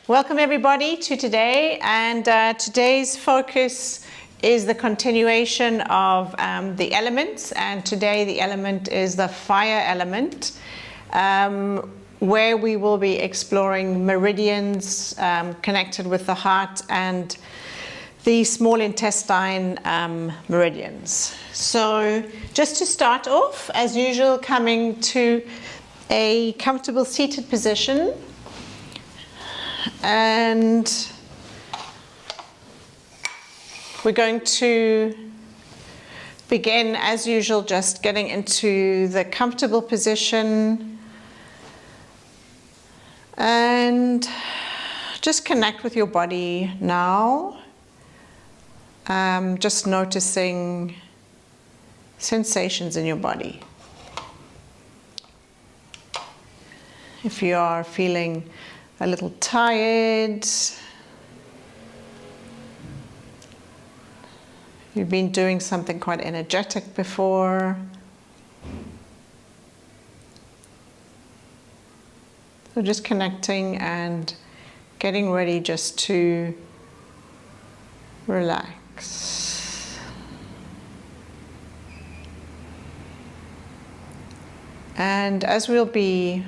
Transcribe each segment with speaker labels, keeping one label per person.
Speaker 1: Welcome everybody to today, and today's focus is the continuation of the elements, and today the element is the fire element, where we will be exploring meridians connected with the heart and the small intestine meridians. So just to start off, as usual, coming to a comfortable seated position, and we're going to begin as usual just getting into the comfortable position and just connect with your body now. Just noticing sensations in your body. If you are feeling a little tired, you've been doing something quite energetic before, so just connecting and getting ready just to relax. And as we'll be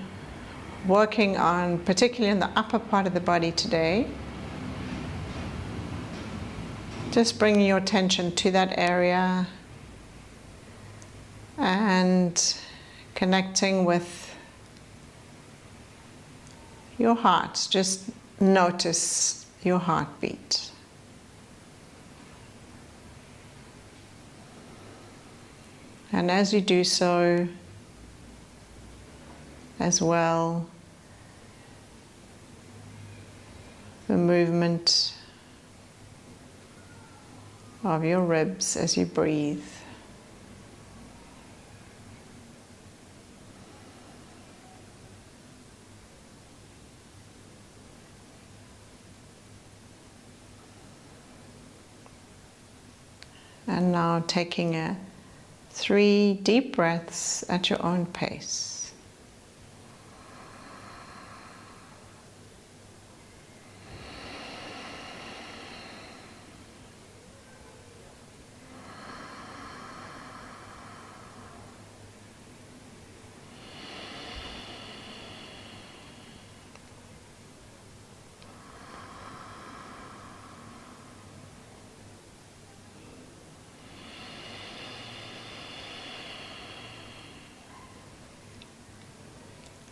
Speaker 1: working on, particularly in the upper part of the body today, just bringing your attention to that area and connecting with your heart. Just notice your heartbeat. And as you do so, as well, the movement of your ribs as you breathe. And now taking 3 deep breaths at your own pace.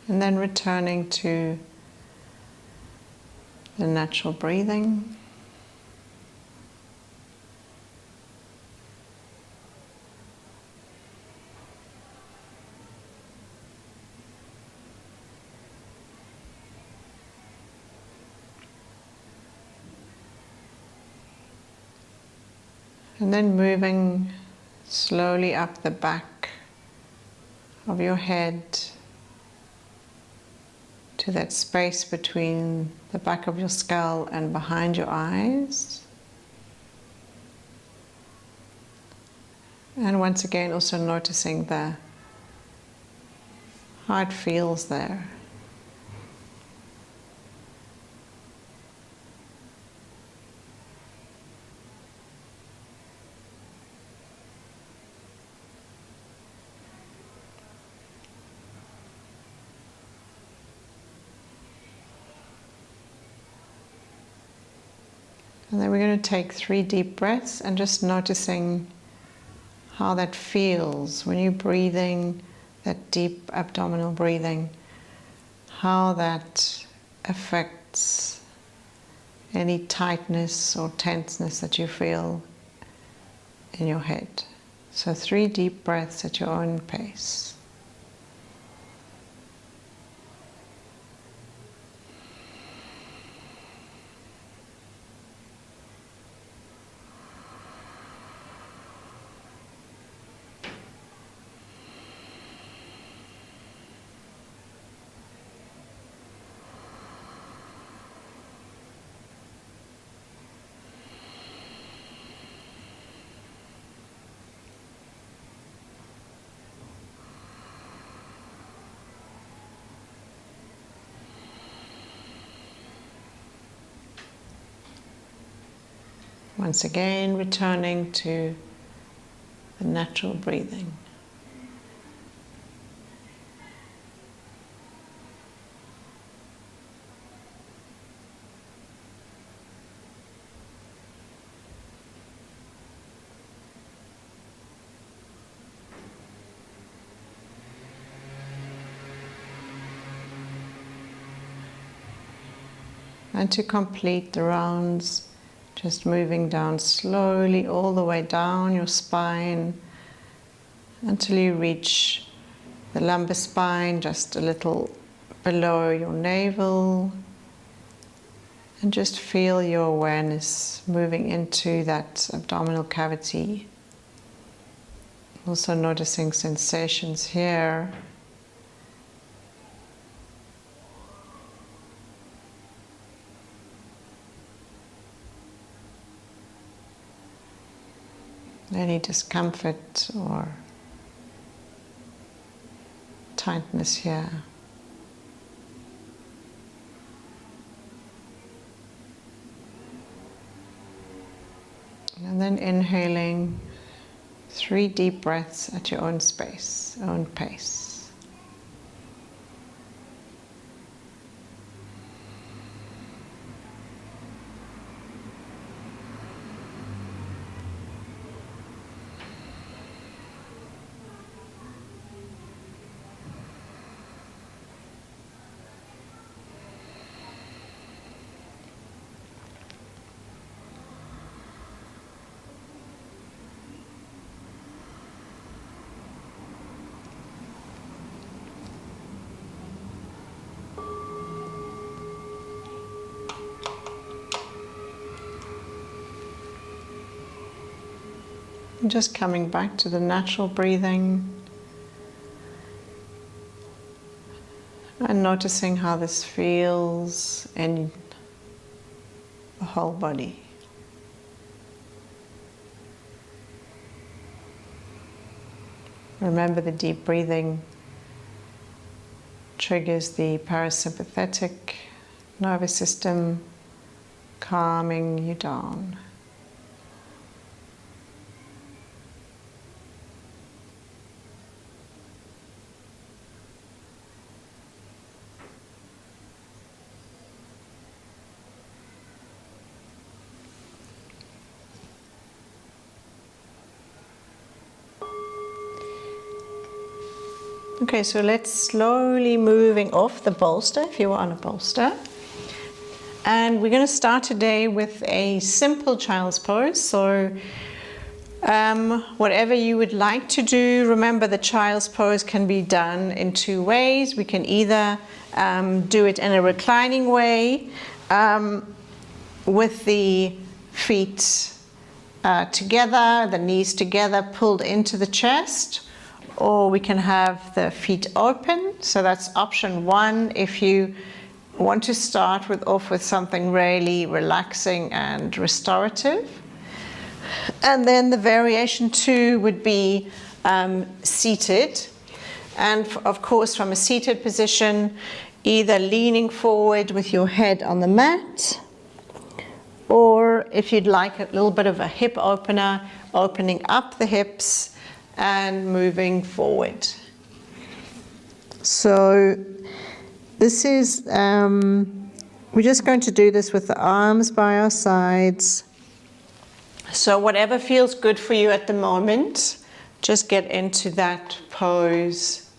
Speaker 1: And then returning to the natural breathing. And then moving slowly up the back of your head to that space between the back of your skull and behind your eyes. And once again also noticing how it feels there. And then we're going to take 3 deep breaths and just noticing how that feels when you're breathing, that deep abdominal breathing, how that affects any tightness or tenseness that you feel in your head. So 3 deep breaths at your own pace. Once again, returning to the natural breathing. And to complete the rounds, just moving down slowly all the way down your spine until you reach the lumbar spine, just a little below your navel. And just feel your awareness moving into that abdominal cavity. Also noticing sensations here. Any discomfort or tightness here. And then inhaling 3 deep breaths at your own space, own pace. And just coming back to the natural breathing and noticing how this feels in the whole body. Remember, the deep breathing triggers the parasympathetic nervous system, calming you down. Okay, so let's slowly moving off the bolster, if you are on a bolster. And we're going to start today with a simple child's pose. So whatever you would like to do, remember the child's pose can be done in 2 ways. We can either do it in a reclining way with the feet together, the knees together, pulled into the chest. Or we can have the feet open. So that's option 1 if you want to start off with something really relaxing and restorative. And then the variation 2 would be seated. And of course, from a seated position, either leaning forward with your head on the mat, or if you'd like a little bit of a hip opener, opening up the hips and moving forward. So this is, we're just going to do this with the arms by our sides. So whatever feels good for you at the moment, just get into that pose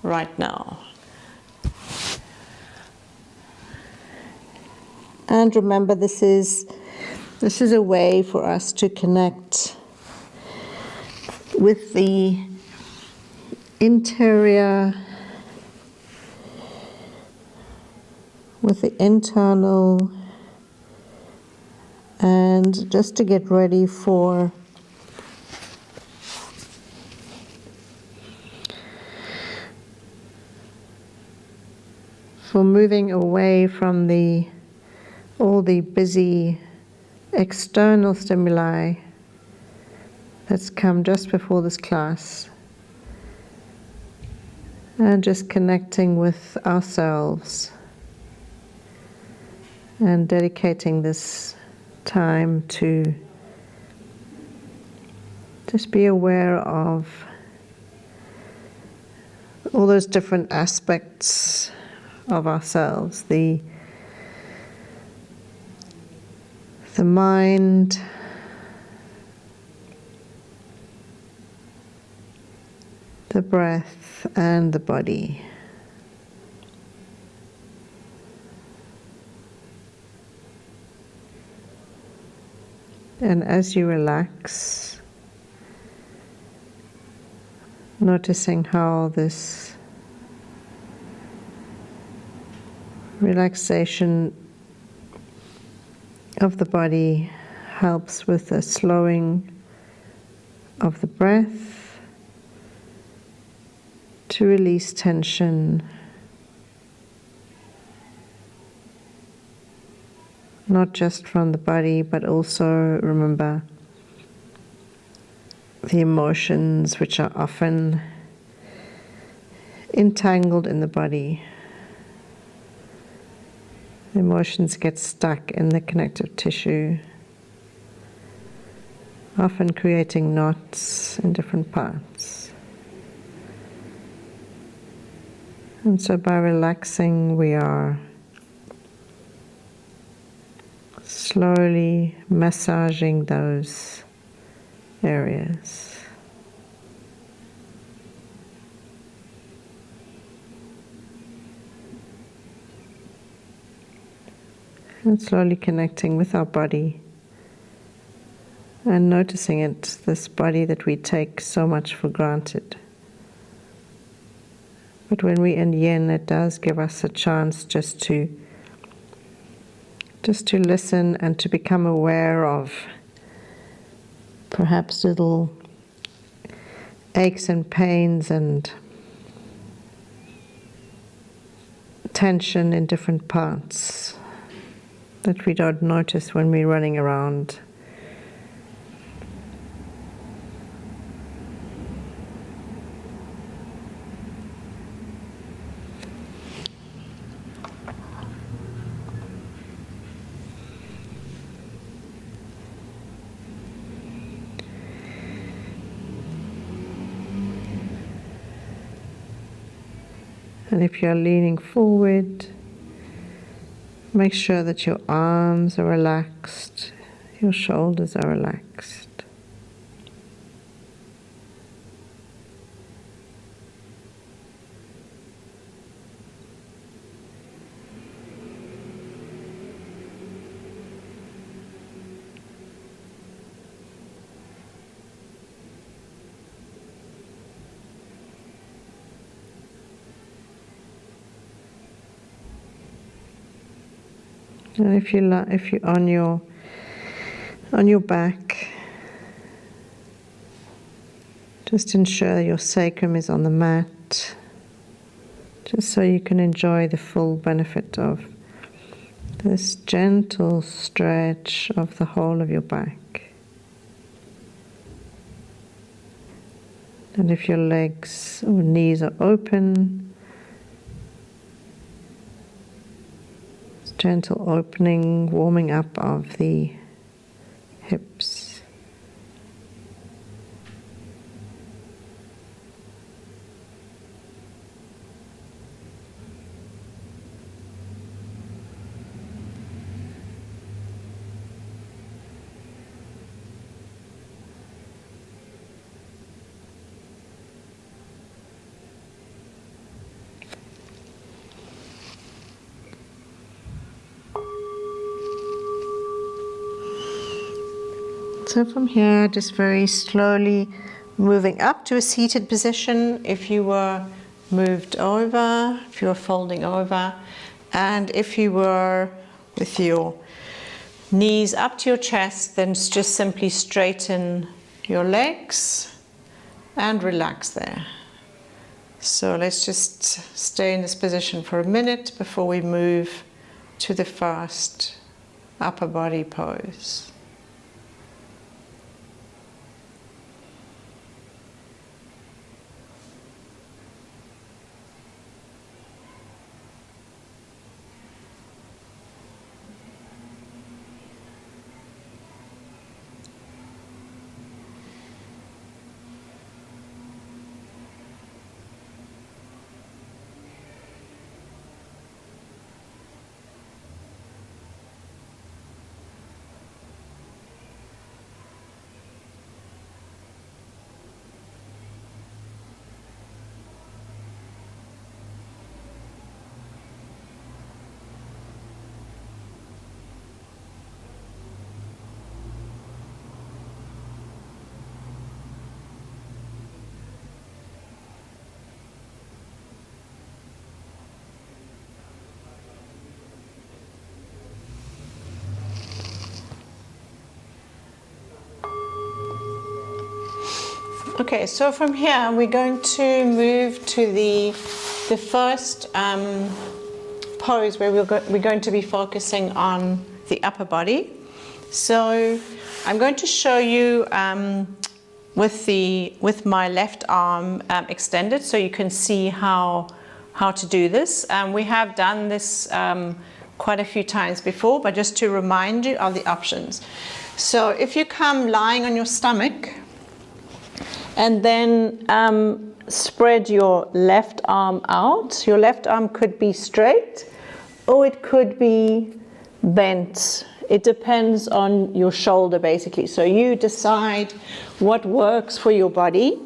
Speaker 1: right now. And remember, this is a way for us to connect with the interior, with the internal, and just to get ready for moving away from all the busy external stimuli that's come just before this class, and just connecting with ourselves and dedicating this
Speaker 2: time to just be aware of all those different aspects of ourselves, the mind, the breath, and the body. And as you relax, noticing how this relaxation of the body helps with the slowing of the breath to release tension, not just from the body, but also, remember, the emotions which are often entangled in the body. The emotions get stuck in the connective tissue, often creating knots in different parts. And so by relaxing, we are slowly massaging those areas. And slowly connecting with our body and noticing it, this body that we take so much for granted. But when we're in yin, it does give us a chance just to listen and to become aware of perhaps little aches and pains and tension in different parts that we don't notice when we're running around. And if you're leaning forward, make sure that your arms are relaxed, your shoulders are relaxed. And if you're on your back, just ensure your sacrum is on the mat, just so you can enjoy the full benefit of this gentle stretch of the whole of your back. And if your legs or knees are open, gentle opening, warming up of the hips. So from here, just very slowly moving up to a seated position if you were moved over, if you were folding over, and if you were with your knees up to your chest, then just simply straighten your legs and relax there. So let's just stay in this position for a minute before we move to the first upper body pose.
Speaker 1: Okay, so from here we're going to move to the first pose where we're going to be focusing on the upper body. So I'm going to show you with my left arm extended, so you can see how to do this. We have done this quite a few times before, but just to remind you of the options. So if you come lying on your stomach and then spread your left arm out. Your left arm could be straight or it could be bent. It depends on your shoulder basically. So you decide what works for your body.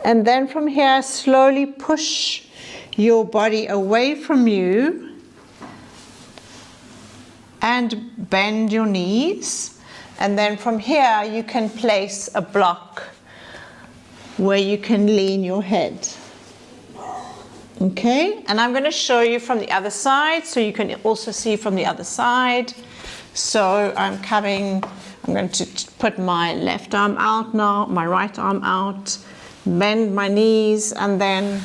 Speaker 1: And then from here, slowly push your body away from you and bend your knees. And then from here, you can place a block where you can lean your head. Okay, and I'm going to show you from the other side so you can also see from the other side. So I'm going to put my left arm out now, my right arm out, bend my knees, and then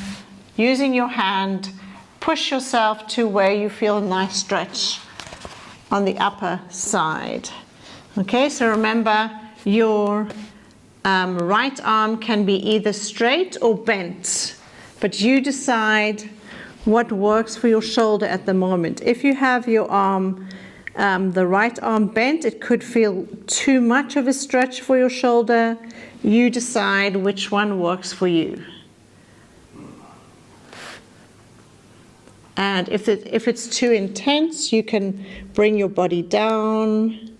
Speaker 1: using your hand, push yourself to where you feel a nice stretch on the upper side. Okay, so remember your right arm can be either straight or bent, but you decide what works for your shoulder at the moment. If you have your arm, the right arm bent, it could feel too much of a stretch for your shoulder. You decide which one works for you. And if it's too intense, you can bring your body down.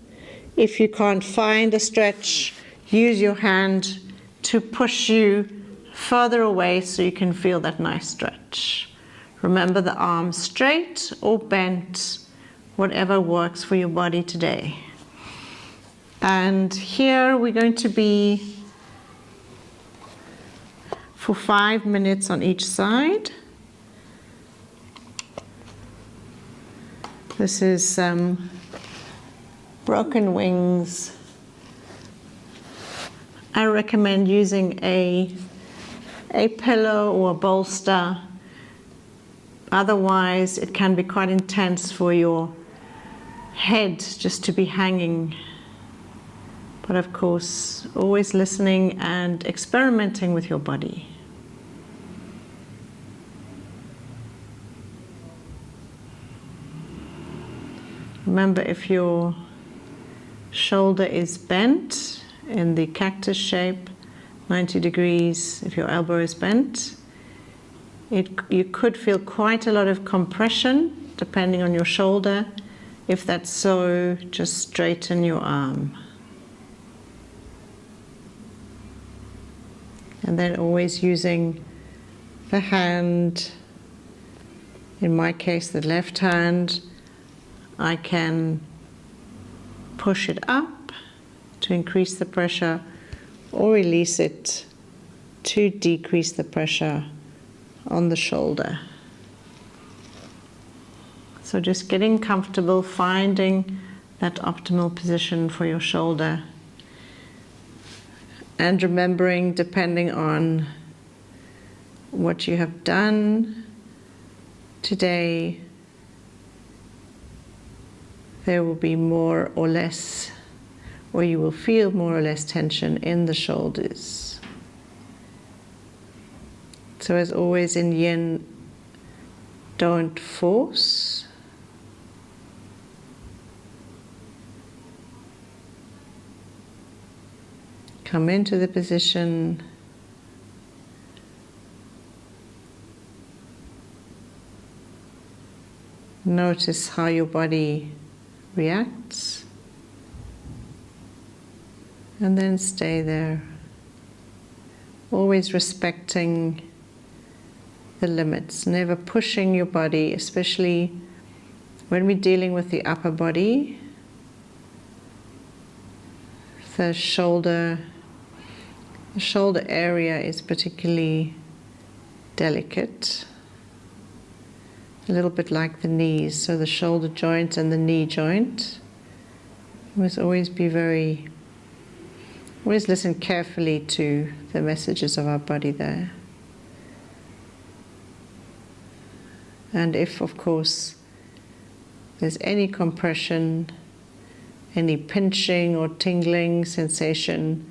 Speaker 1: If you can't find a stretch, use your hand to push you further away so you can feel that nice stretch. Remember the arm straight or bent, whatever works for your body today. And here we're going to be for 5 minutes on each side. This is broken wings. I recommend using a pillow or a bolster. Otherwise, it can be quite intense for your head just to be hanging. But of course, always listening and experimenting with your body. Remember, if your shoulder is bent in the cactus shape, 90 degrees, if your elbow is bent, you could feel quite a lot of compression depending on your shoulder. If that's so, just straighten your arm. And then always using the hand, in my case the left hand, I can push it up to increase the pressure or release it to decrease the pressure on the shoulder. So just getting comfortable, finding that optimal position for your shoulder. And remembering, depending on what you have done today, there will be more or less, or you will feel more or less tension in the shoulders. So as always in Yin, don't force. Come into the position. Notice how your body reacts. And then stay there. Always respecting the limits, never pushing your body, especially when we're dealing with the upper body. The shoulder area is particularly delicate, a little bit like the knees, so the shoulder joint and the knee joint. You must always be very
Speaker 2: Always listen carefully to the messages of our body there. And if, of course, there's any compression, any pinching or tingling sensation,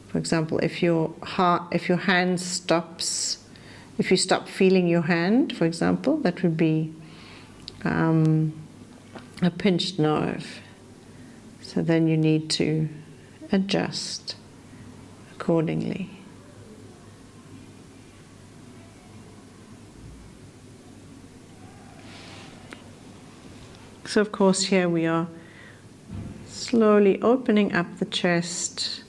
Speaker 2: for example, if your hand stops, if you stop feeling your hand, for example, that would be a pinched nerve. So then you need to adjust accordingly. So of course here we are slowly opening up the chest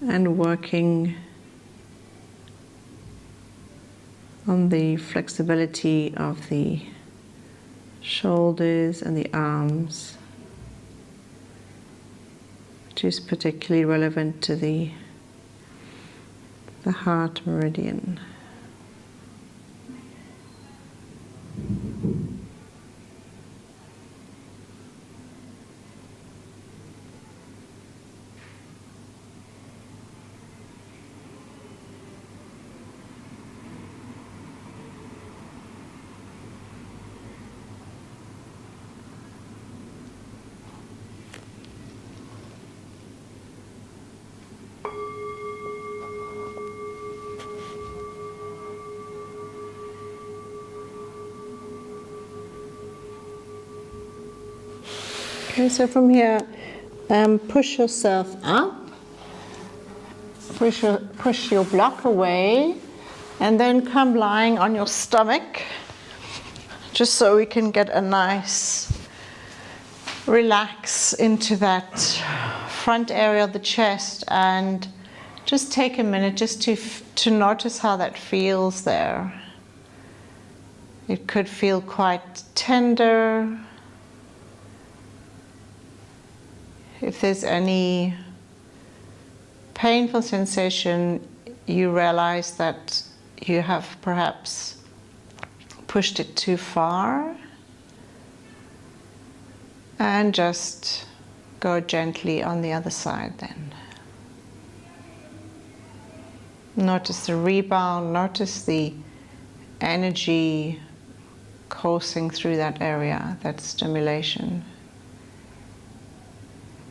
Speaker 2: and working on the flexibility of the shoulders and the arms, which is particularly relevant to the heart meridian. Okay, so from here, push yourself up, push your block away, and then come lying on your stomach, just so we can get a nice relax into that front area of the chest, and just take a minute just to notice how that feels there. It could feel quite tender. If there's any painful sensation, you realize that you have perhaps pushed it too far, and just go gently on the other side then. Notice the rebound, notice the energy coursing through that area, that stimulation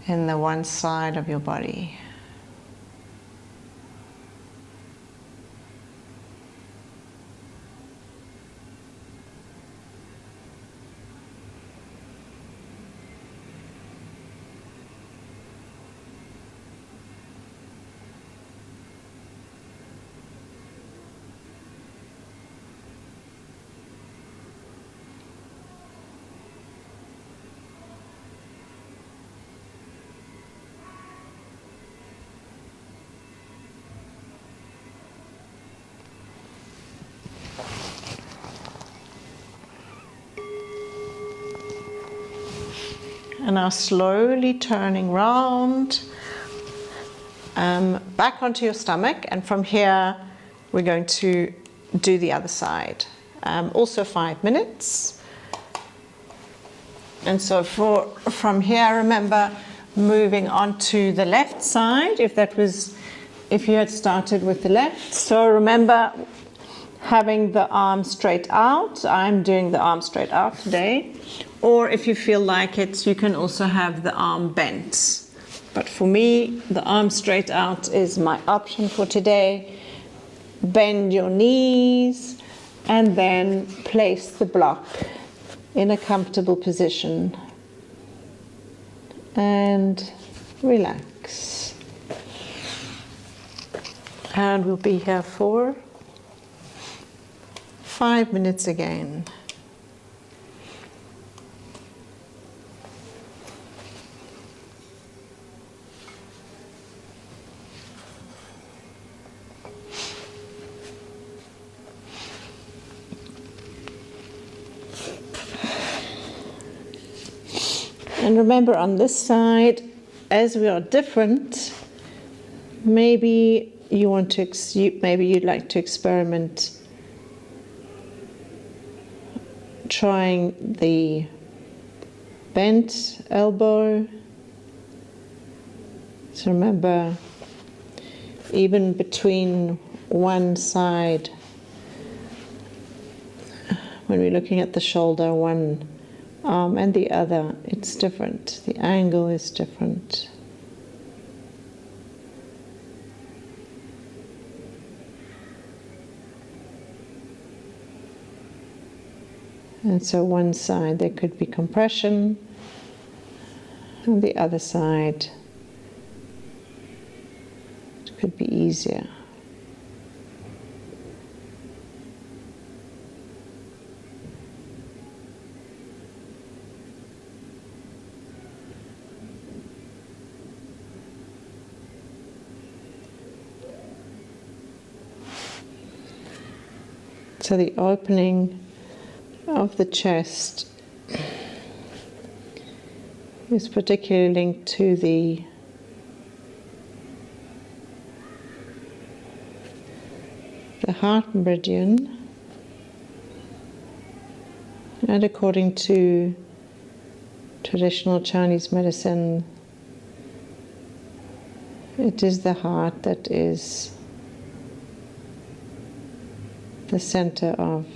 Speaker 2: in the one side of your body. And now slowly turning round, back onto your stomach, and from here we're going to do the other side. Also 5 minutes. And so from here, remember moving on to the left side, if you had started with the left. So remember having the arm straight out. I'm doing the arm straight out today. Or if you feel like it, you can also have the arm bent. But for me, the arm straight out is my option for today. Bend your knees and then place the block in a comfortable position. And relax. And we'll be here for 5 minutes again. And remember, on this side, as we are different, maybe you'd like to experiment trying the bent elbow. So remember, even between one side, when we're looking at the shoulder, one arm and the other, it's different. The angle is different. And so one side there could be compression, and the other side it could be easier. So the opening of the chest is particularly linked to the heart meridian, and according to traditional Chinese medicine, it is the heart that is the center of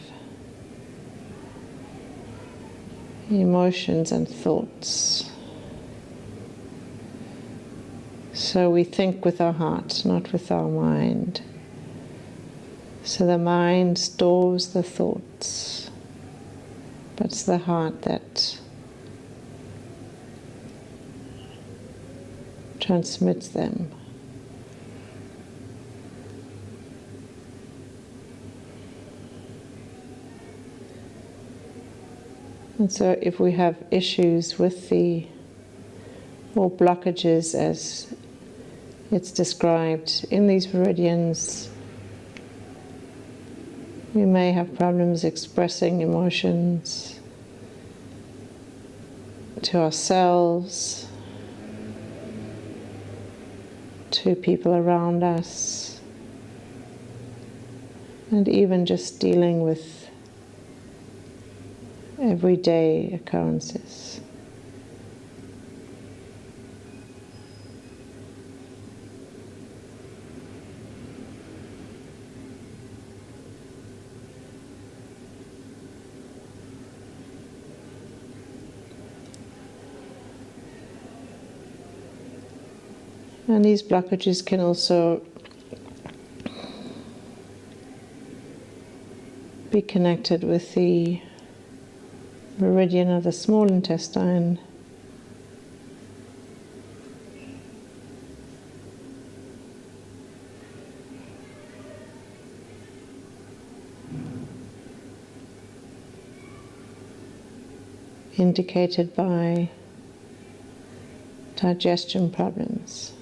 Speaker 2: emotions and thoughts. So we think with our heart, not with our mind. So the mind stores the thoughts, but it's the heart that transmits them. And so if we have issues with or blockages as it's described in these meridians, we may have problems expressing emotions to ourselves, to people around us, and even just dealing with everyday occurrences. And these blockages can also be connected with the meridian of the small intestine, indicated by digestion problems.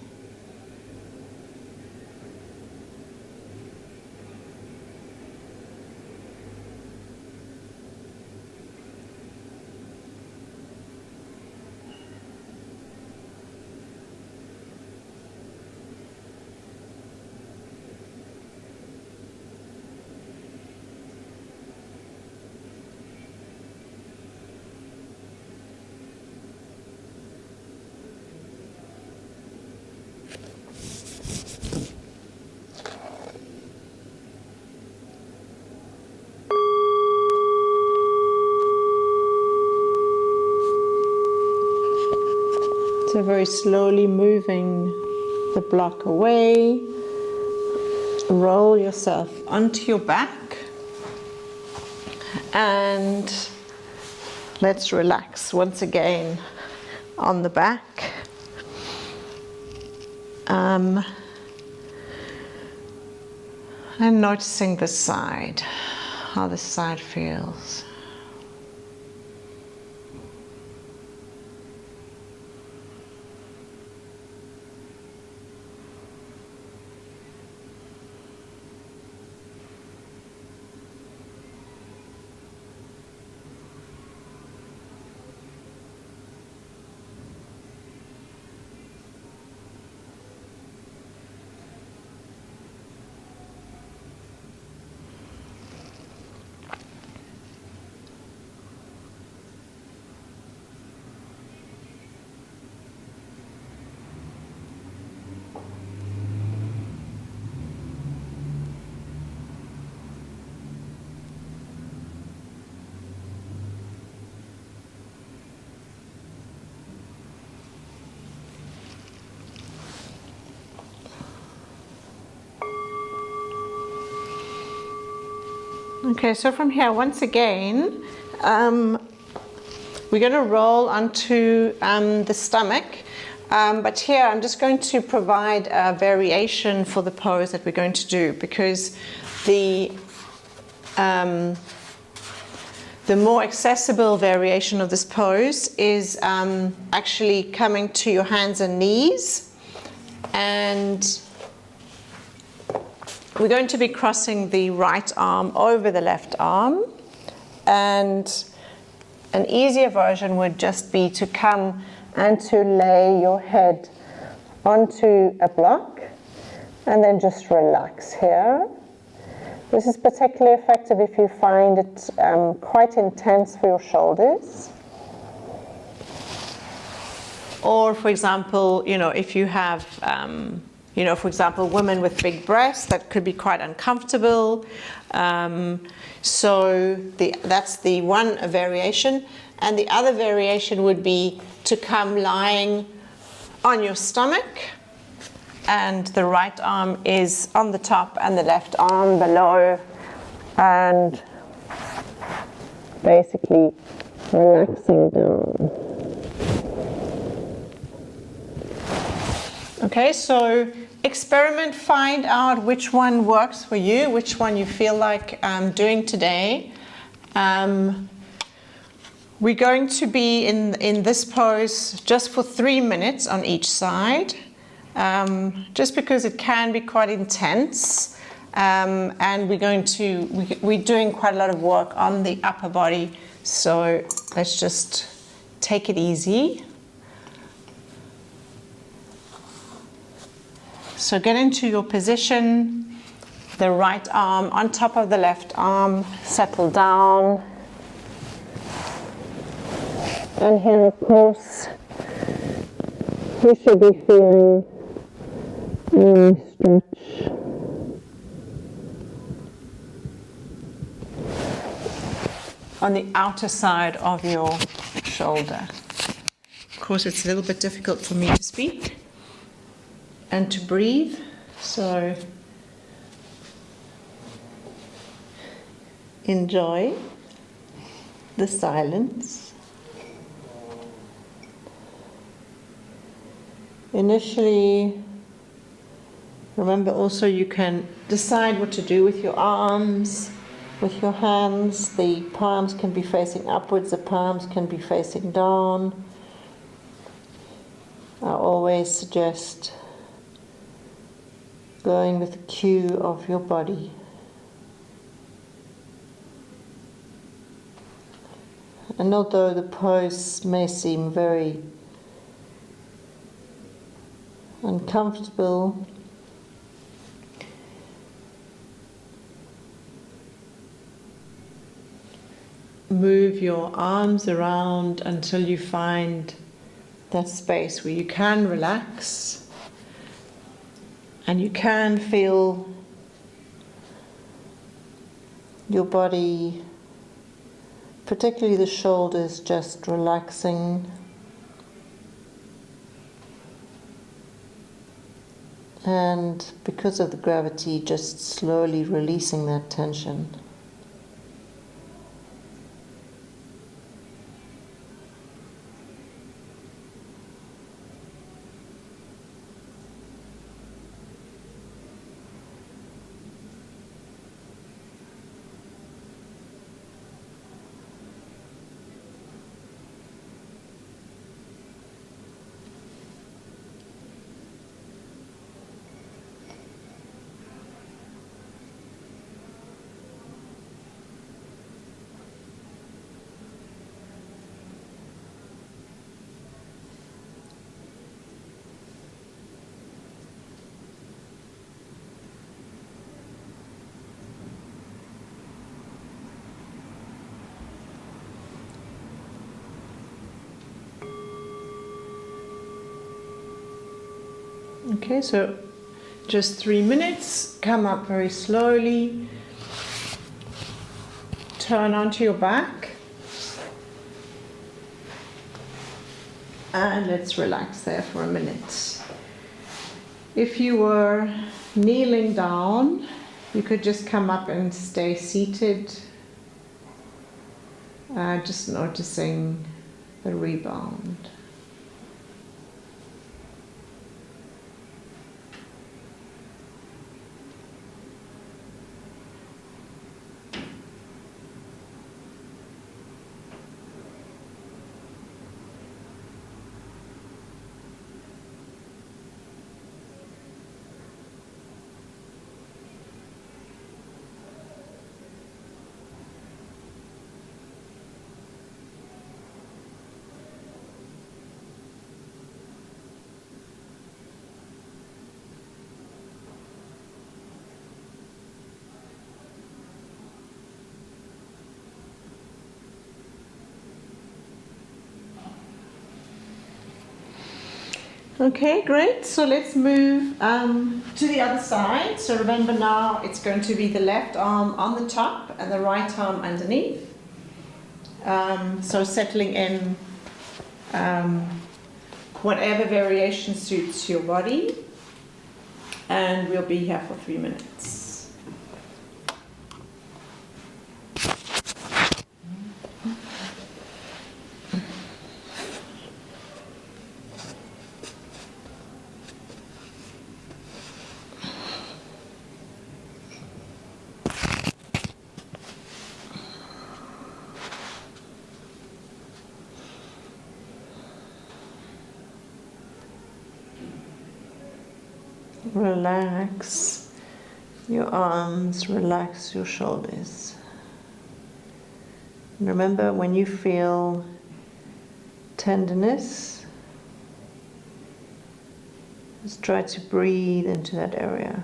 Speaker 2: So very slowly moving the block away, roll yourself onto your back, and let's relax once again on the back. And noticing the side, how the side feels.
Speaker 1: Okay, so from here, once again, we're going to roll onto the stomach. But here I'm just going to provide a variation for the pose that we're going to do, because the more accessible variation of this pose is actually coming to your hands and knees, and we're going to be crossing the right arm over the left arm, and an easier version would just be to come and to lay your head onto a block and then just relax here. This is particularly effective if you find it quite intense for your shoulders. Or, for example, if you have, for example, women with big breasts, that could be quite uncomfortable. So that's the one variation. And the other variation would be to come lying on your stomach, and the right arm is on the top and the left arm below, and basically relaxing down. Okay, so experiment, find out which one works for you, which one you feel like doing today. We're going to be in this pose just for 3 minutes on each side, just because it can be quite intense, and we're doing quite a lot of work on the upper body, so let's just take it easy. So get into your position, the right arm on top of the left arm, settle down. And here, of course, you should be feeling a stretch. On the outer side of your shoulder. Of course, it's a little bit difficult for me to speak and to breathe, so enjoy the silence. Initially, remember also you can decide what to do with your arms, with your hands. The palms can be facing upwards, the palms can be facing down. I always suggest going with the cue of your body. And although the pose may seem very uncomfortable, move your arms around until you find that space where you can relax and you can feel your body, particularly the shoulders, just relaxing. And because of the gravity, just slowly releasing that tension. Okay, so just 3 minutes. Come up very slowly. Turn onto your back. And let's relax there for a minute. If you were kneeling down, you could just come up and stay seated
Speaker 2: Just noticing the rebound. Okay, great. So let's move to the other side. So remember now it's going to be the left arm on the top and the right arm underneath. So settling in whatever variation suits your body. And we'll be here for 3 minutes. Relax your arms, relax your shoulders. And remember, when you feel tenderness, just try to breathe into that area.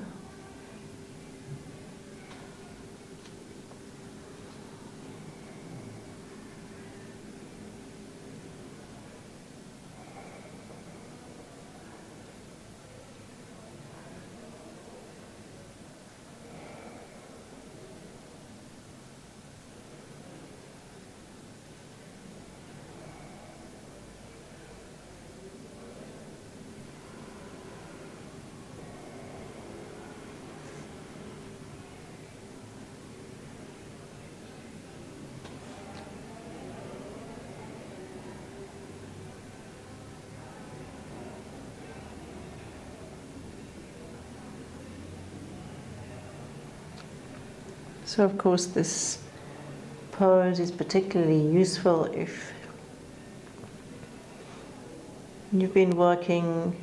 Speaker 2: So of course this pose is particularly useful if you've been working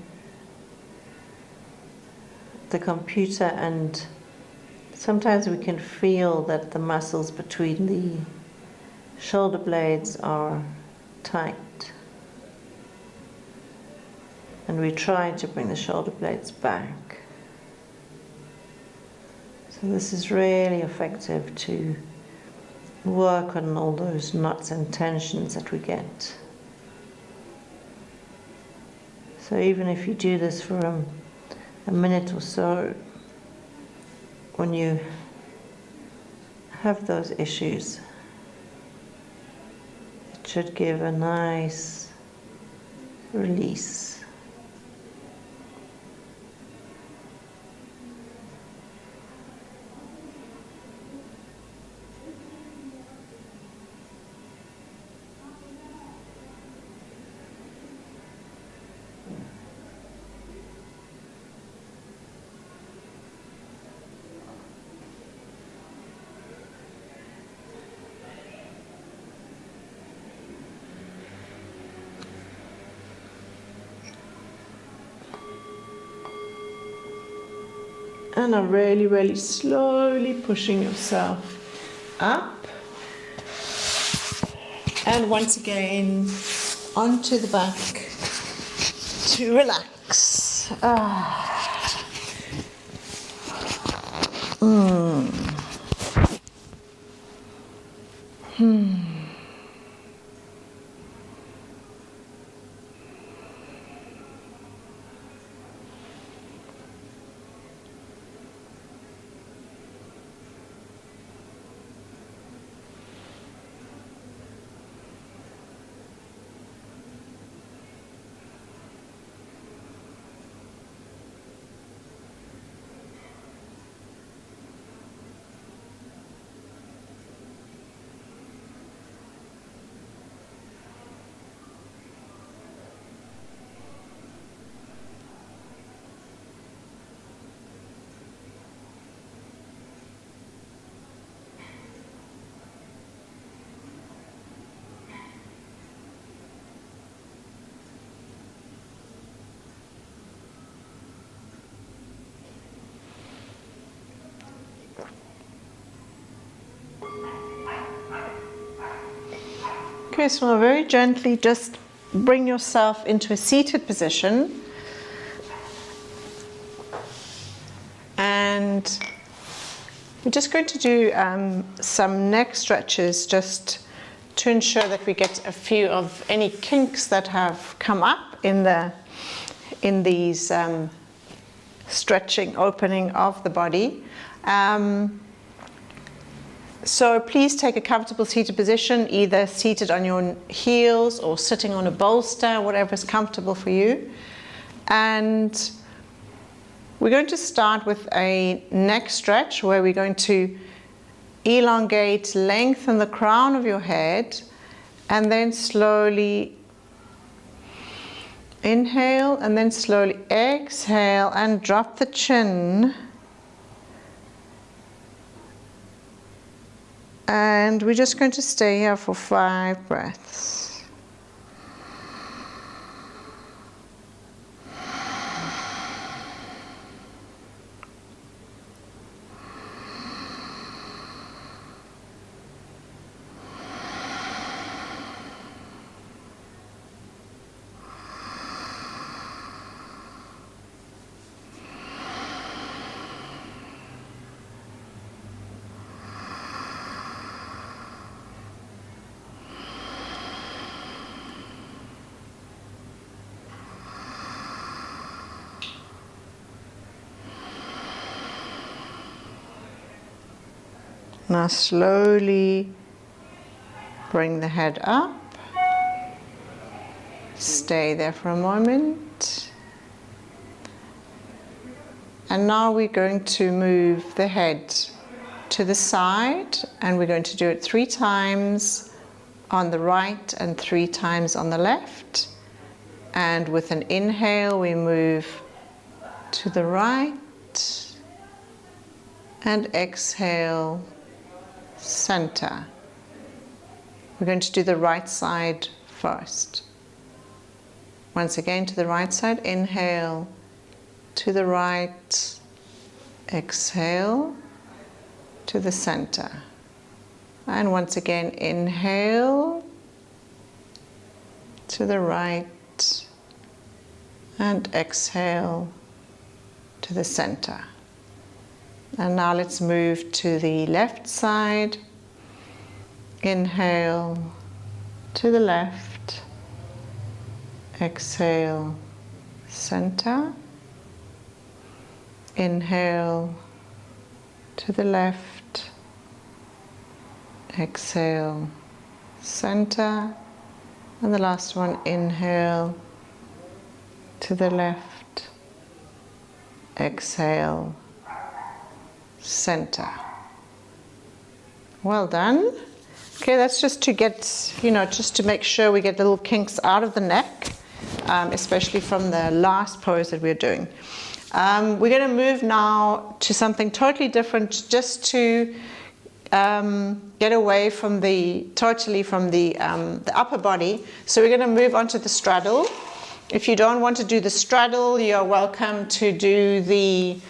Speaker 2: the computer and sometimes we can feel that the muscles between the shoulder blades are tight. And we try to bring the shoulder blades back. So this is really effective to work on all those knots and tensions that we get. So even if you do this for a minute or so, when you have those issues, it should give a nice release. And are really, really slowly pushing yourself up. And once again, onto the back to relax. Okay, so now very gently just bring yourself into a seated position. And we're just going to do some neck stretches just to ensure that we get a few of any kinks that have come up in these stretching, opening of the body. So please take a comfortable seated position, either seated on your heels or sitting on a bolster, whatever is comfortable for you. And we're going to start with a neck stretch where we're going to elongate, lengthen the crown of your head, and then slowly inhale and then slowly exhale and drop the chin. And we're just going to stay here for 5 breaths. Now slowly bring the head up. Stay there for a moment. And now we're going to move the head to the side, and we're going to do it 3 times on the right and 3 times on the left. And with an inhale, we move to the right, and exhale, center. We're going to do the right side first. Once again to the right side, inhale, to the right, exhale, to the center. And once again, inhale, to the right, and exhale, to the center. And now let's move to the left side. Inhale to the left, exhale, center. Inhale to the left, exhale, center. And the last one, inhale to the left, exhale, center. Well done. Okay, that's just to get, just to make sure we get little kinks out of the neck, especially from the last pose that we're doing. We're going to move now to something totally different, just to get away from the upper body. So we're going to move on to the straddle. If you don't want to do the straddle, you're welcome to do the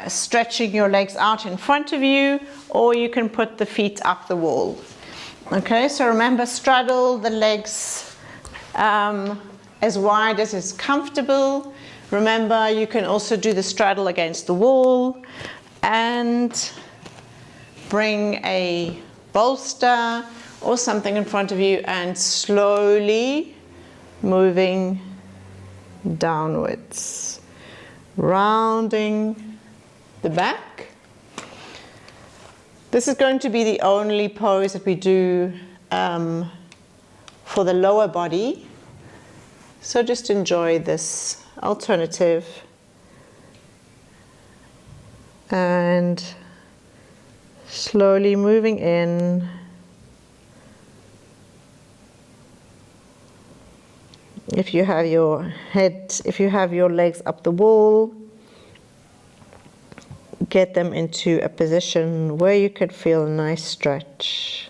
Speaker 2: stretching your legs out in front of you, or you can put the feet up the wall. Okay, so remember, straddle the legs as wide as is comfortable. Remember, you can also do the straddle against the wall, and bring a bolster or something in front of you and slowly moving downwards, rounding the back. This is going to be the only pose that we do for the lower body. So just enjoy this alternative. And slowly moving in. If you have your legs up the wall, get them into a position where you could feel a nice stretch.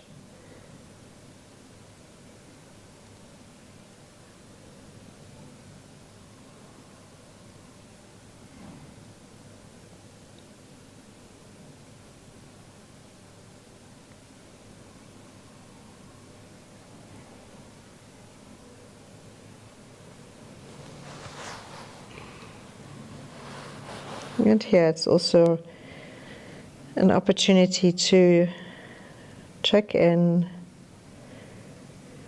Speaker 2: And here it's also an opportunity to check in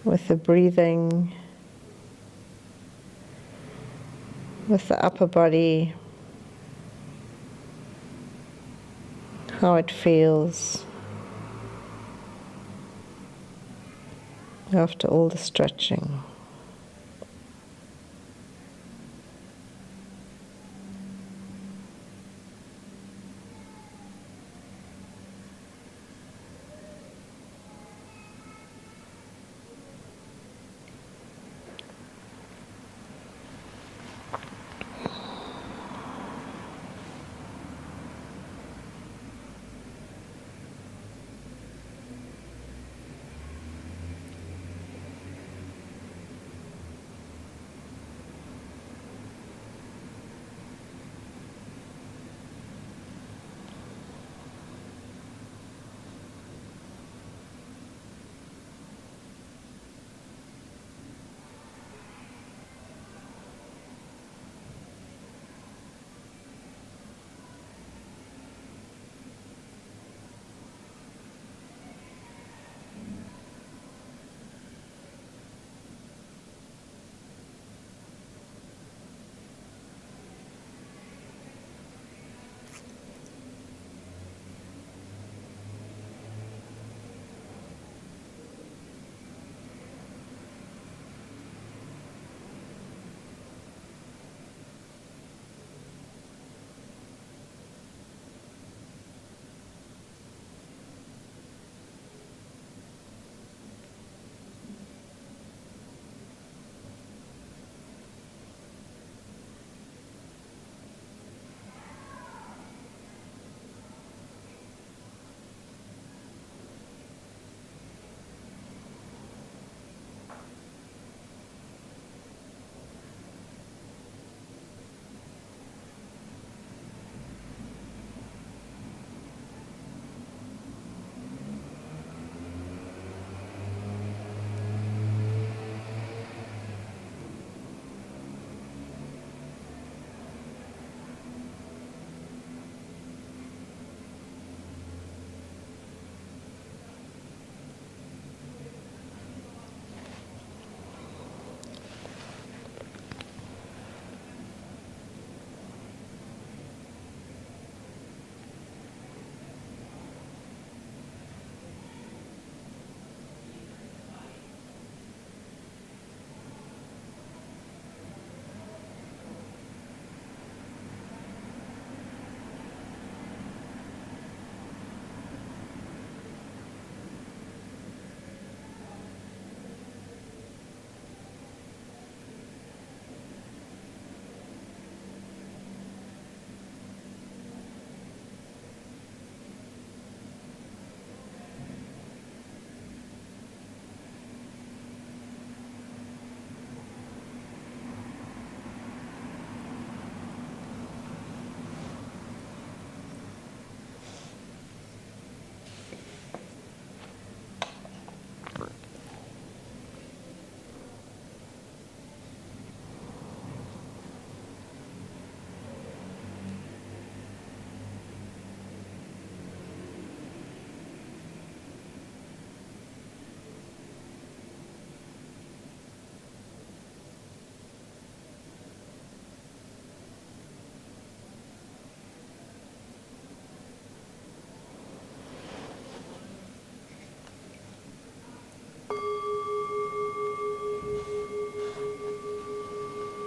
Speaker 2: with the breathing, with the upper body, how it feels after all the stretching.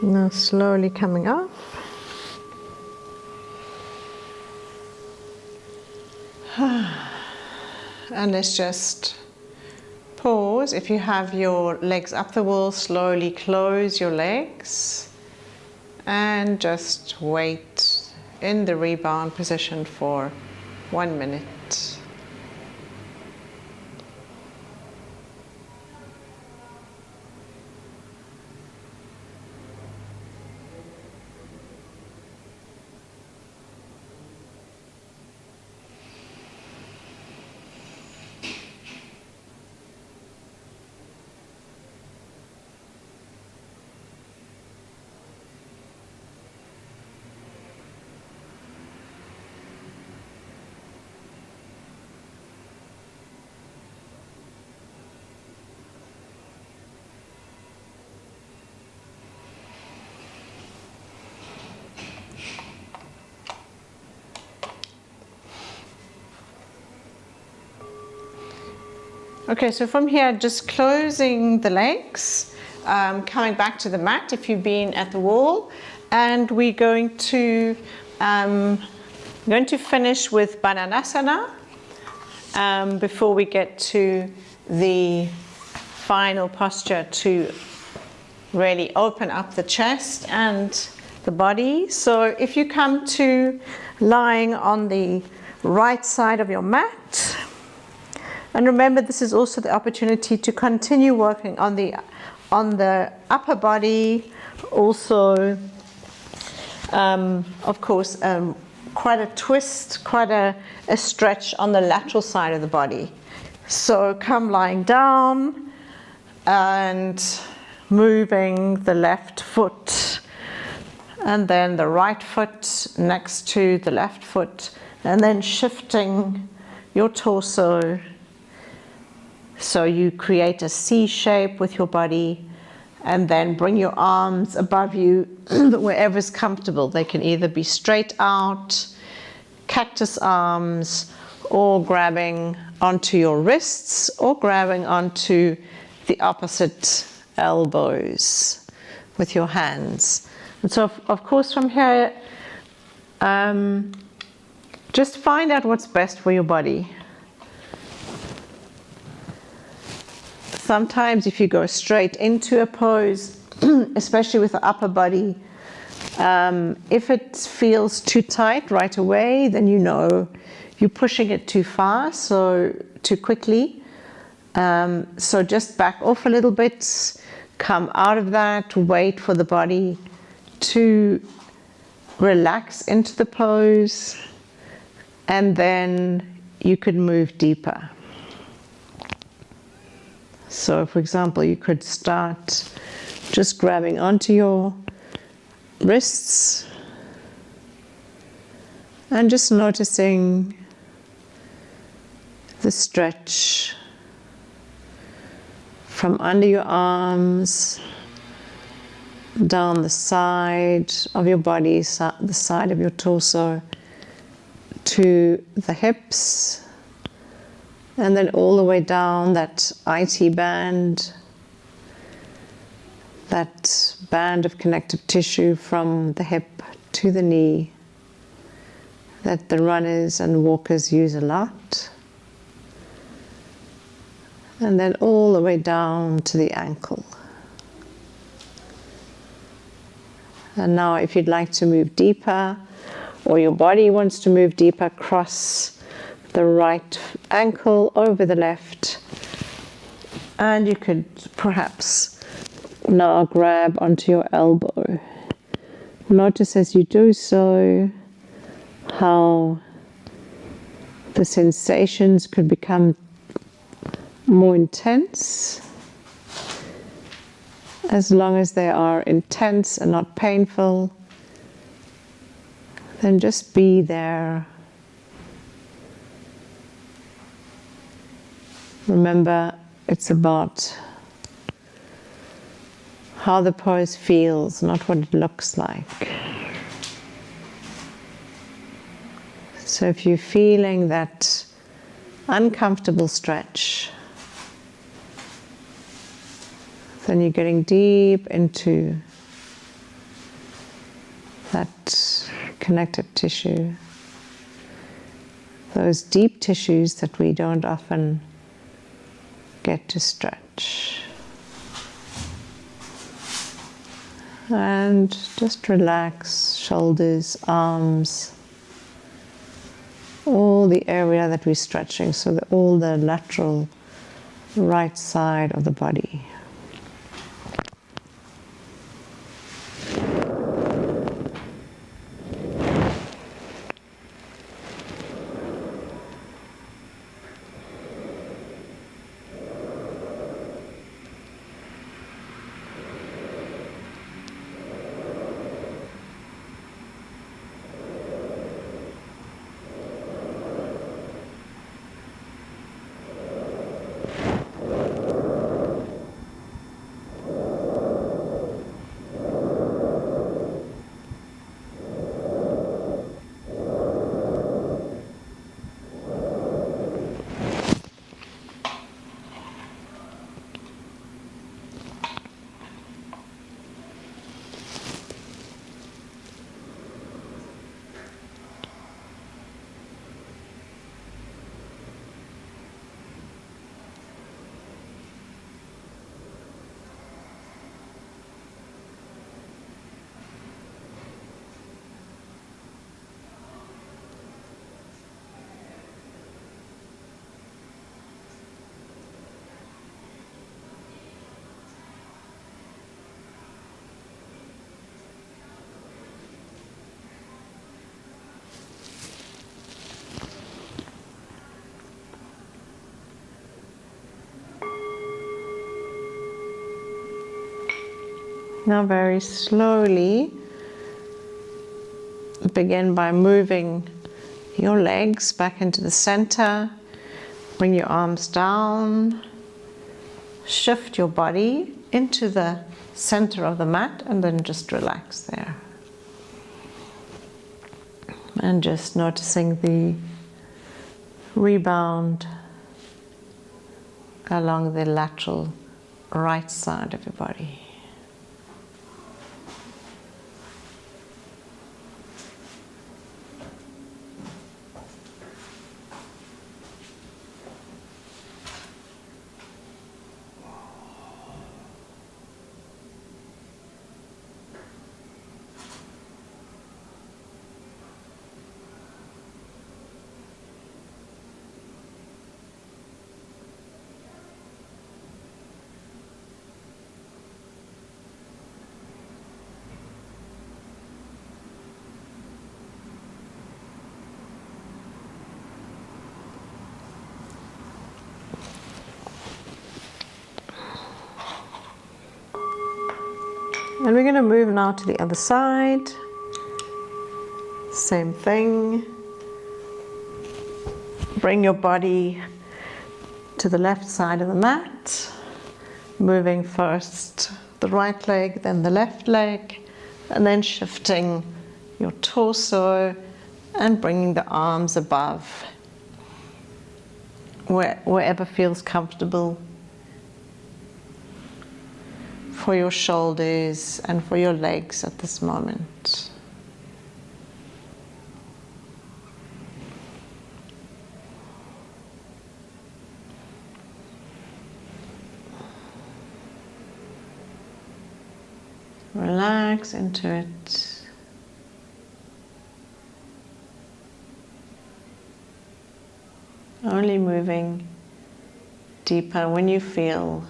Speaker 2: Now slowly coming up. And let's just pause. If you have your legs up the wall, slowly close your legs and just wait in the rebound position for 1 minute.
Speaker 1: Okay, so from here, just closing the legs, coming back to the mat if you've been at the wall, and we're going to finish with Bananasana before we get to the final posture to really open up the chest and the body. So if you come to lying on the right side of your mat, and remember this is also the opportunity to continue working on the upper body, also of course quite a twist, quite a stretch on the lateral side of the body. So come lying down and moving the left foot and then the right foot next to the left foot, and then shifting your torso so you create a C shape with your body, and then bring your arms above you wherever's comfortable. They can either be straight out, cactus arms, or grabbing onto your wrists, or grabbing onto the opposite elbows with your hands. And so of course from here, just find out what's best for your body. Sometimes if you go straight into a pose, especially with the upper body, if it feels too tight right away, then you know you're pushing it too far, so too quickly. So just back off a little bit, come out of that, wait for the body to relax into the pose, and then you could move deeper. So for example, you could start just grabbing onto your wrists and just noticing the stretch from under your arms, down the side of your body, the side of your torso, to the hips, and then all the way down that IT band, that band of connective tissue from the hip to the knee that the runners and walkers use a lot. And then all the way down to the ankle. And now if you'd like to move deeper, or your body wants to move deeper, cross the right ankle over the left. And you could perhaps now grab onto your elbow. Notice as you do so how the sensations could become more intense. As long as they are intense and not painful, then just be there. Remember, it's about how the pose feels, not what it looks like. So if you're feeling that uncomfortable stretch, then you're getting deep into that connective tissue, those deep tissues that we don't often get to stretch. And just relax shoulders, arms, all the area that we're stretching, so that all the lateral right side of the body.
Speaker 2: Now very slowly begin by moving your legs back into the center. Bring your arms down. Shift your body into the center of the mat and then just relax there. And just noticing the rebound along the lateral right side of your body. And we're going to move now to the other side. Same thing. Bring your body to the left side of the mat. Moving first the right leg, then the left leg, and then shifting your torso and bringing the arms above, wherever feels comfortable for your shoulders and for your legs at this moment. Relax into it. Only moving deeper when you feel,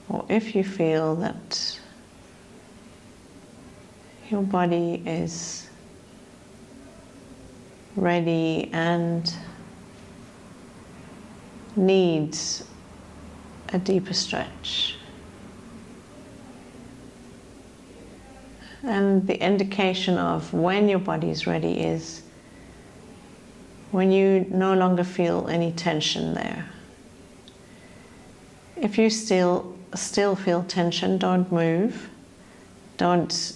Speaker 2: or if you feel that your body is ready and needs a deeper stretch. And the indication of when your body is ready is when you no longer feel any tension there. If you still feel tension, don't move. Don't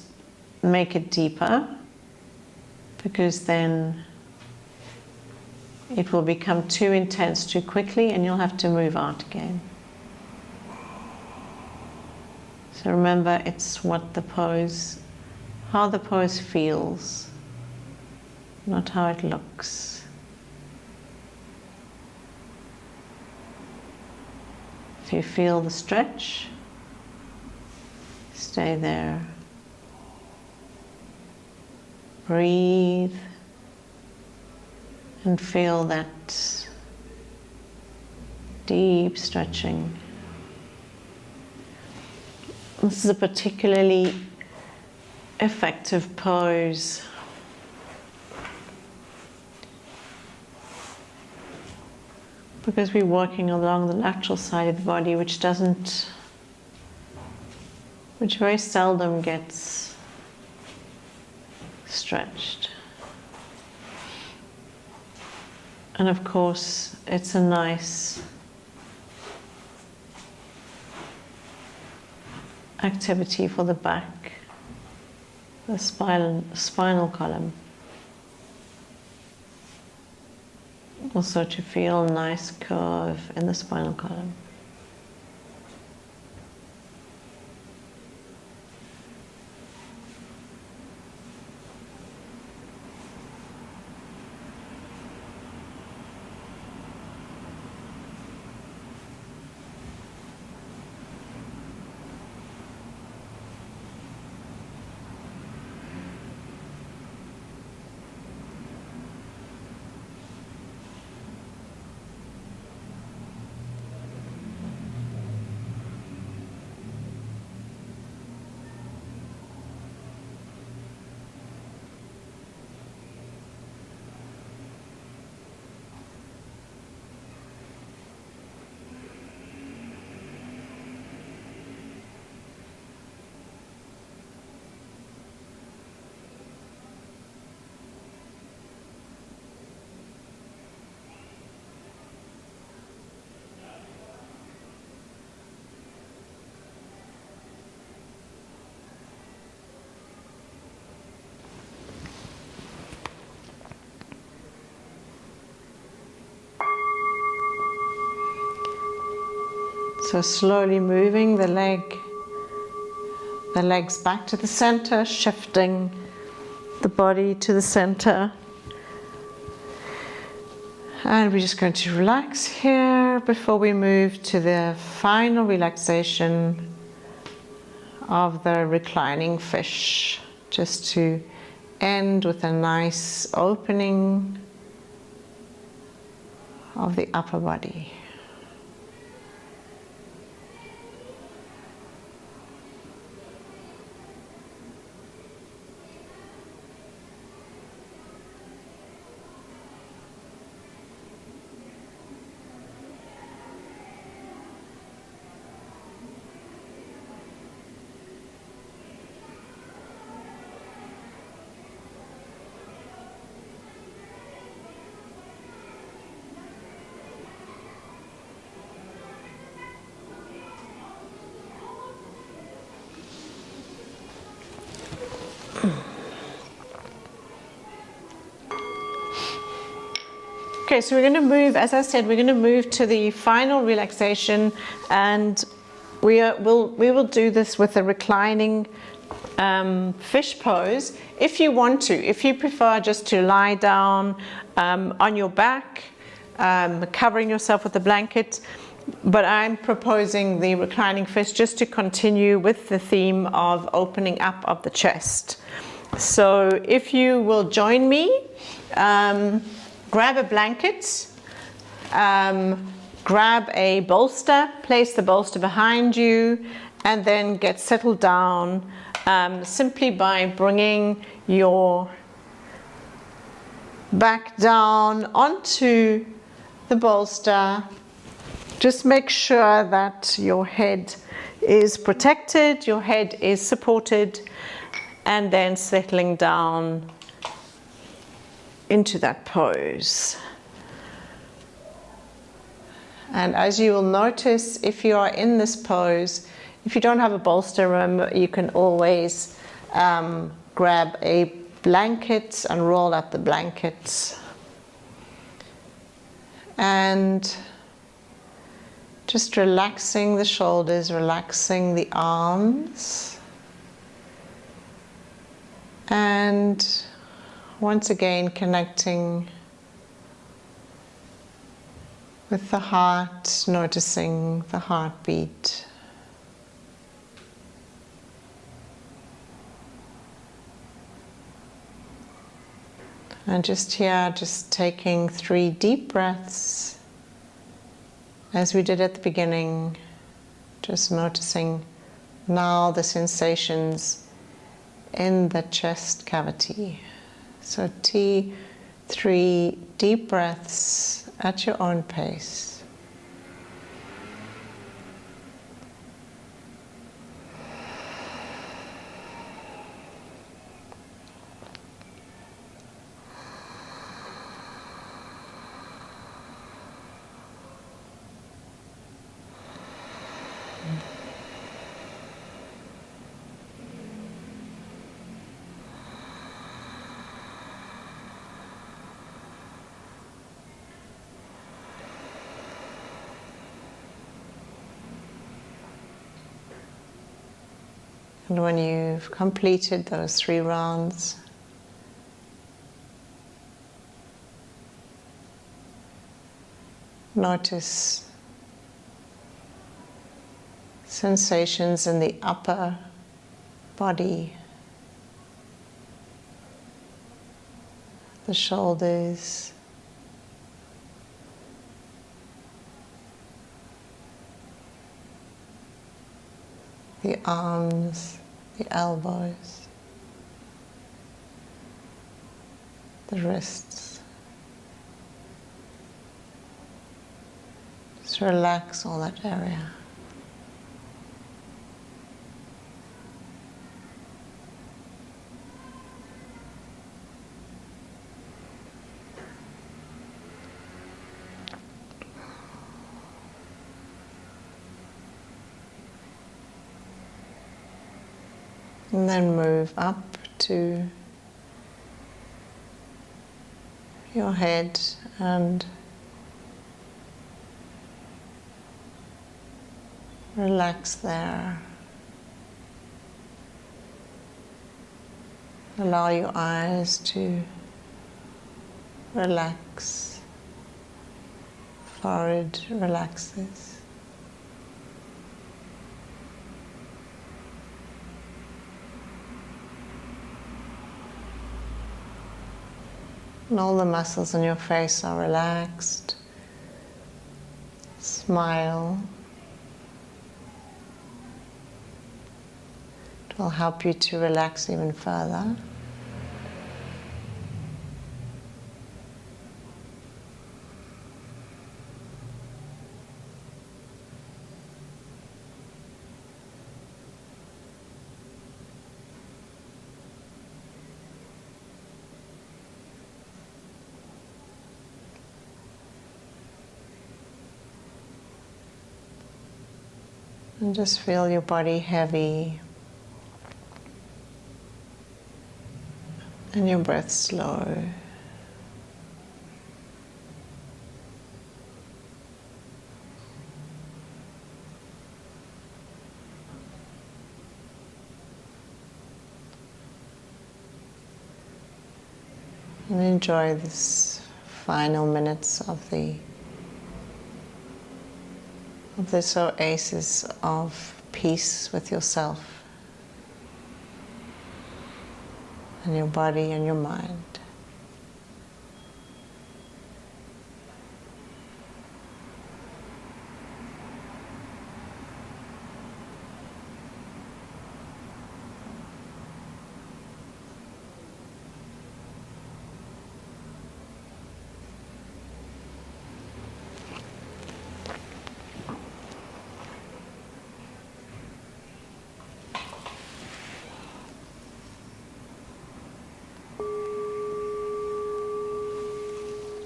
Speaker 2: make it deeper, because then it will become too intense too quickly and you'll have to move out again. So remember, it's what the pose, how the pose feels, not how it looks. If you feel the stretch, stay there. Breathe and feel that deep stretching. This is a particularly effective pose because we're working along the lateral side of the body, which very seldom gets stretched. And of course, it's a nice activity for the back, the spinal column. Also to feel a nice curve in the spinal column. So slowly moving the legs back to the center, shifting the body to the center. And we're just going to relax here before we move to the final relaxation of the reclining fish, just to end with a nice opening of the upper body. Okay, so we're going to move, as I said, we're going to move to the final relaxation, and we will do this with a reclining fish pose. If you want to, if you prefer just to lie down on your back, covering yourself with a blanket, but I'm proposing the reclining fish just to continue with the theme of opening up of the chest. So if you will join me, grab a blanket, grab a bolster, place the bolster behind you, and then get settled down simply by bringing your back down onto the bolster. Just make sure that your head is protected, your head is supported, and then settling down into that pose. And as you will notice, if you are in this pose, if you don't have a bolster, remember, you can always grab a blanket and roll up the blankets. And just relaxing the shoulders, relaxing the arms. And once again, connecting with the heart, noticing the heartbeat. And just here, just taking 3 deep breaths, as we did at the beginning, just noticing now the sensations in the chest cavity. So 3 deep breaths at your own pace. And when you've completed those 3 rounds, notice sensations in the upper body, the shoulders, the arms, the elbows, the wrists. Just relax all that area. And then move up to your head and Relax there. Allow your eyes to relax. Forehead relaxes. And all the muscles in your face are relaxed. Smile. It will help you to relax even further. And just feel your body heavy and your breath slow. And enjoy this final minutes of this oasis of peace with yourself and your body and your mind.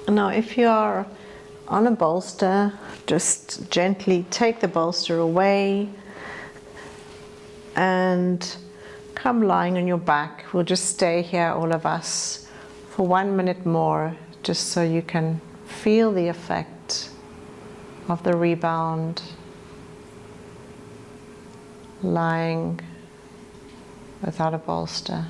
Speaker 2: Now, if you are on a bolster, just gently take the bolster away and come lying on your back. We'll just stay here, all of us, for 1 minute more, just so you can feel the effect of the rebound, lying without a bolster.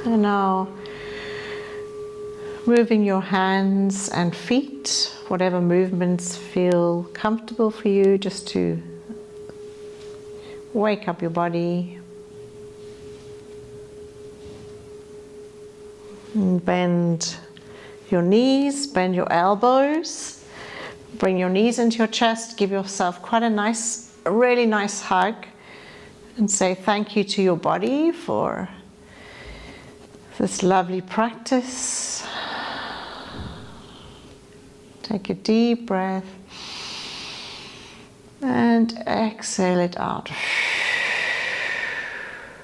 Speaker 2: And now, moving your hands and feet, whatever movements feel comfortable for you, just to wake up your body. And bend your knees, bend your elbows, bring your knees into your chest, give yourself quite a really nice hug, and say thank you to your body for this lovely practice. Take a deep breath and exhale it out.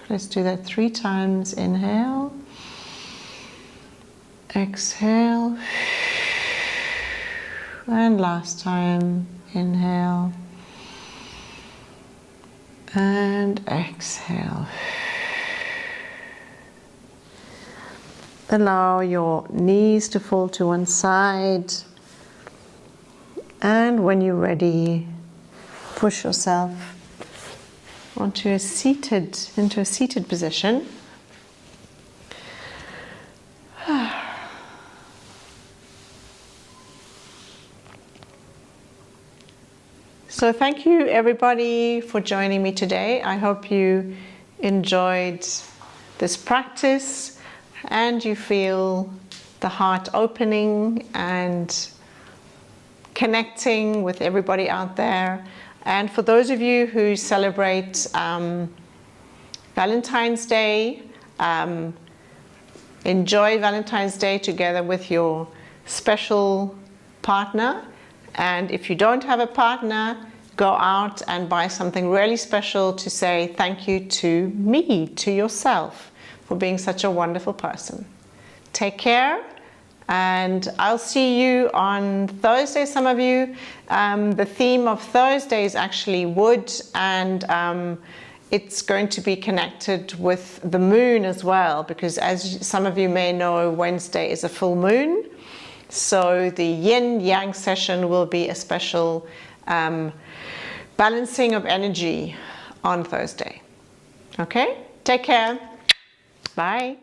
Speaker 2: Let's do that 3 times. Inhale, exhale, and last time. Inhale and exhale. Allow your knees to fall to one side, and when you're ready, push yourself into a seated position. So thank you everybody for joining me today. I hope you
Speaker 1: enjoyed this practice and you feel the heart opening and connecting with everybody out there. And for those of you who celebrate Valentine's Day, enjoy Valentine's Day together with your special partner. And if you don't have a partner, go out and buy something really special to say thank you to me, to yourself, for being such a wonderful person. Take care, and I'll see you on Thursday, some of you. The theme of Thursday is actually wood, and it's going to be connected with the moon as well, because as some of you may know, Wednesday is a full moon. So the yin-yang session will be a special balancing of energy on Thursday. Okay? Take care. Bye.